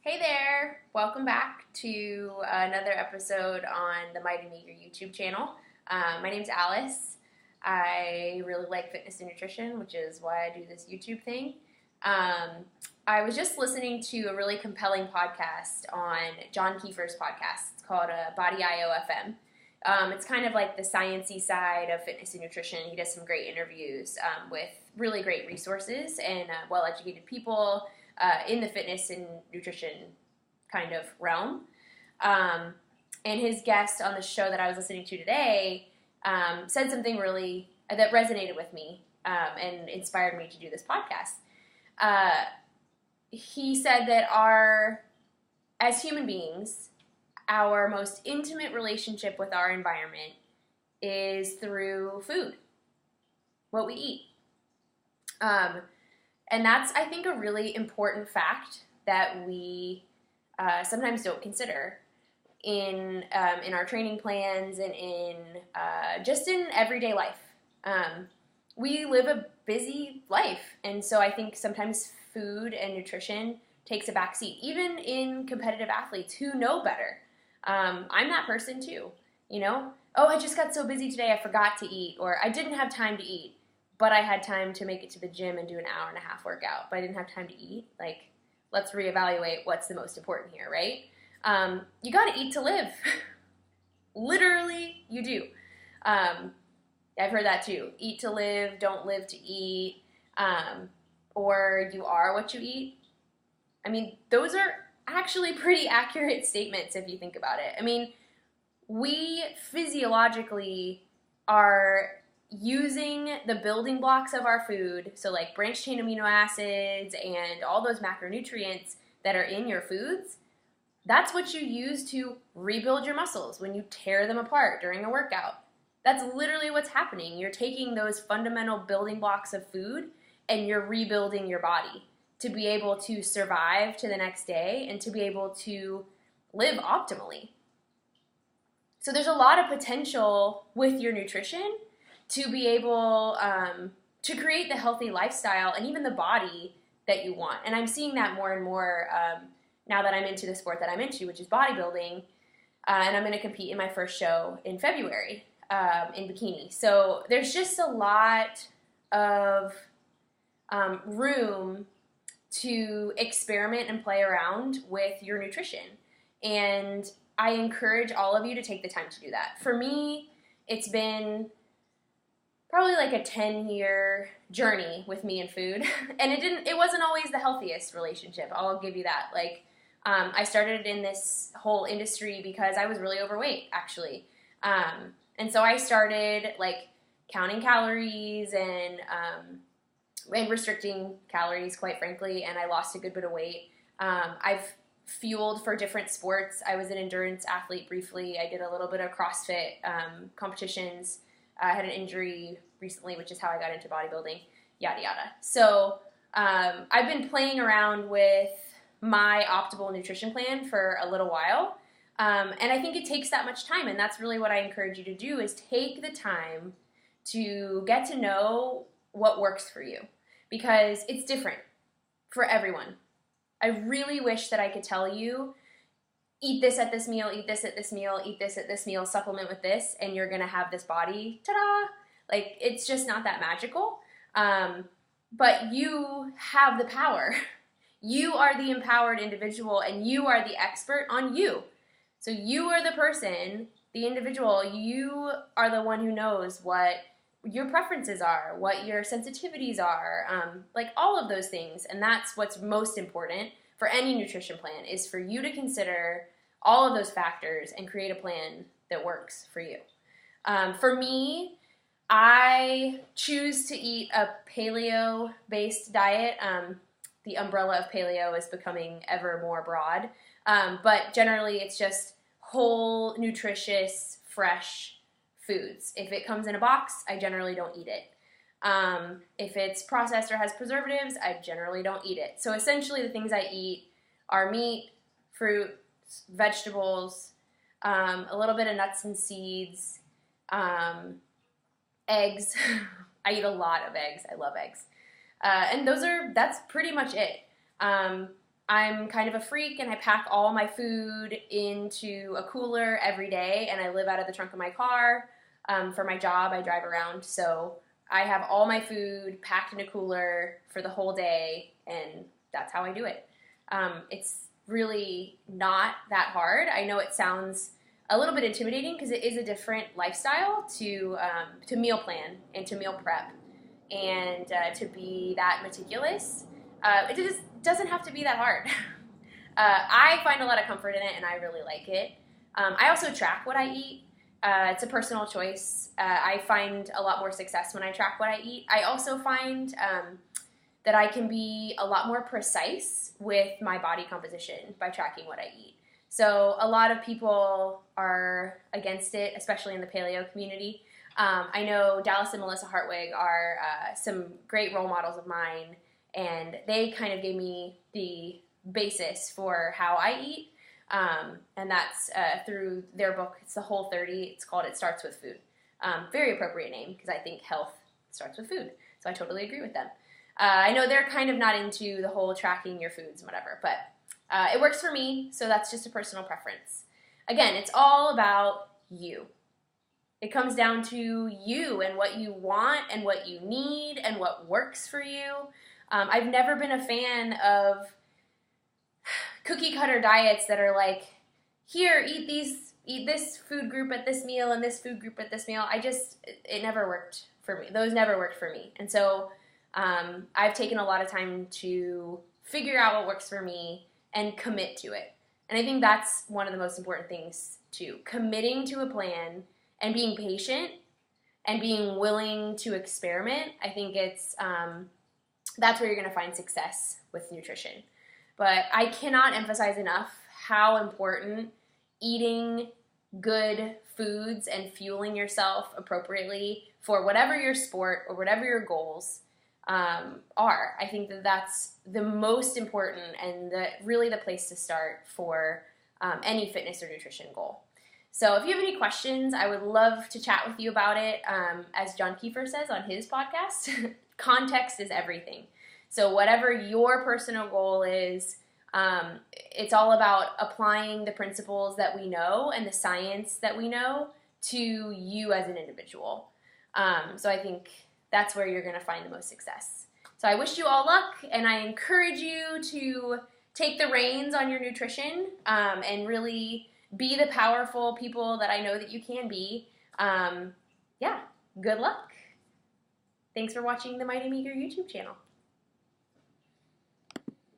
Hey there! Welcome back to another episode on the Mighty Meager YouTube channel. My name's Alice. I really like fitness and nutrition, which is why I do this YouTube thing. I was just listening to a really compelling podcast on John Kiefer's podcast. It's called Body IO FM. It's kind of like the sciencey side of fitness and nutrition. He does some great interviews with really great resources and well-educated people in the fitness and nutrition kind of realm. And his guest on the show that I was listening to today said something really that resonated with me and inspired me to do this podcast. He said that as human beings, our most intimate relationship with our environment is through food, what we eat. And that's, I think, a really important fact that we sometimes don't consider in our training plans and just in everyday life. We live a busy life, and so I think sometimes food and nutrition takes a backseat, even in competitive athletes who know better. I'm that person too, Oh, I just got so busy today I forgot to eat, or I didn't have time to eat. But I had time to make it to the gym and do an hour and a half workout, but I didn't have time to eat. Let's reevaluate what's the most important here, right? You gotta eat to live. Literally, you do. I've heard that too. Eat to live, don't live to eat, or you are what you eat. I mean, those are actually pretty accurate statements if you think about it. I mean, we physiologically are using the building blocks of our food, so like branched chain amino acids and all those macronutrients that are in your foods, that's what you use to rebuild your muscles when you tear them apart during a workout. That's literally what's happening. You're taking those fundamental building blocks of food and you're rebuilding your body to be able to survive to the next day and to be able to live optimally. So there's a lot of potential with your nutrition to be able to create the healthy lifestyle and even the body that you want. And I'm seeing that more and more now that I'm into the sport that I'm into, which is bodybuilding. And I'm going to compete in my first show in February in bikini. So there's just a lot of room to experiment and play around with your nutrition. And I encourage all of you to take the time to do that. For me, it's been probably like a 10-year journey with me and food. And it wasn't always the healthiest relationship. I'll give you that. I started in this whole industry because I was really overweight, actually. And so I started counting calories and restricting calories, quite frankly, and I lost a good bit of weight. I've fueled for different sports. I was an endurance athlete briefly. I did a little bit of CrossFit competitions. I had an injury recently, which is how I got into bodybuilding, yada, yada. So I've been playing around with my optimal nutrition plan for a little while. And I think it takes that much time. And that's really what I encourage you to do is take the time to get to know what works for you. Because it's different for everyone. I really wish that I could tell you, eat this at this meal, eat this at this meal, eat this at this meal, supplement with this, and you're going to have this body, ta-da! It's just not that magical. But you have the power. You are the empowered individual, and you are the expert on you. So you are the person, the individual. You are the one who knows what your preferences are, what your sensitivities are, all of those things. And that's what's most important for any nutrition plan is for you to consider all of those factors and create a plan that works for you. For me, I choose to eat a paleo-based diet. The umbrella of paleo is becoming ever more broad. But generally, it's just whole, nutritious, fresh foods. If it comes in a box, I generally don't eat it. If it's processed or has preservatives, I generally don't eat it. So essentially, the things I eat are meat, fruit, vegetables, a little bit of nuts and seeds, eggs. I eat a lot of eggs. I love eggs. And that's pretty much it. I'm kind of a freak, and I pack all my food into a cooler every day, and I live out of the trunk of my car. For my job, I drive around, so I have all my food packed in a cooler for the whole day, and that's how I do it. It's really not that hard. I know it sounds a little bit intimidating because it is a different lifestyle to meal plan and to meal prep and to be that meticulous. It just doesn't have to be that hard. I find a lot of comfort in it, and I really like it. I also track what I eat. It's a personal choice. I find a lot more success when I track what I eat. I also find that I can be a lot more precise with my body composition by tracking what I eat. So a lot of people are against it, especially in the paleo community. I know Dallas and Melissa Hartwig are some great role models of mine, and they kind of gave me the basis for how I eat, and that's through their book. It's the Whole30. It's called It Starts With Food. Very appropriate name because I think health starts with food, so I totally agree with them. I know they're kind of not into the whole tracking your foods and whatever, but it works for me, so that's just a personal preference. Again, it's all about you. It comes down to you and what you want and what you need and what works for you. I've never been a fan of cookie cutter diets that are like, here, eat this food group at this meal and this food group at this meal. It never worked for me. Those never worked for me. And so I've taken a lot of time to figure out what works for me and commit to it. And I think that's one of the most important things too. Committing to a plan and being patient and being willing to experiment. I think that's where you're going to find success with nutrition. But I cannot emphasize enough how important eating good foods and fueling yourself appropriately for whatever your sport or whatever your goals are. I think that's the most important and really the place to start for any fitness or nutrition goal. So if you have any questions, I would love to chat with you about it. As John Kiefer says on his podcast, context is everything. So whatever your personal goal is, it's all about applying the principles that we know and the science that we know to you as an individual. So I think that's where you're going to find the most success. So I wish you all luck, and I encourage you to take the reins on your nutrition and really be the powerful people that I know that you can be. Yeah, good luck. Thanks for watching the Mighty Meager YouTube channel.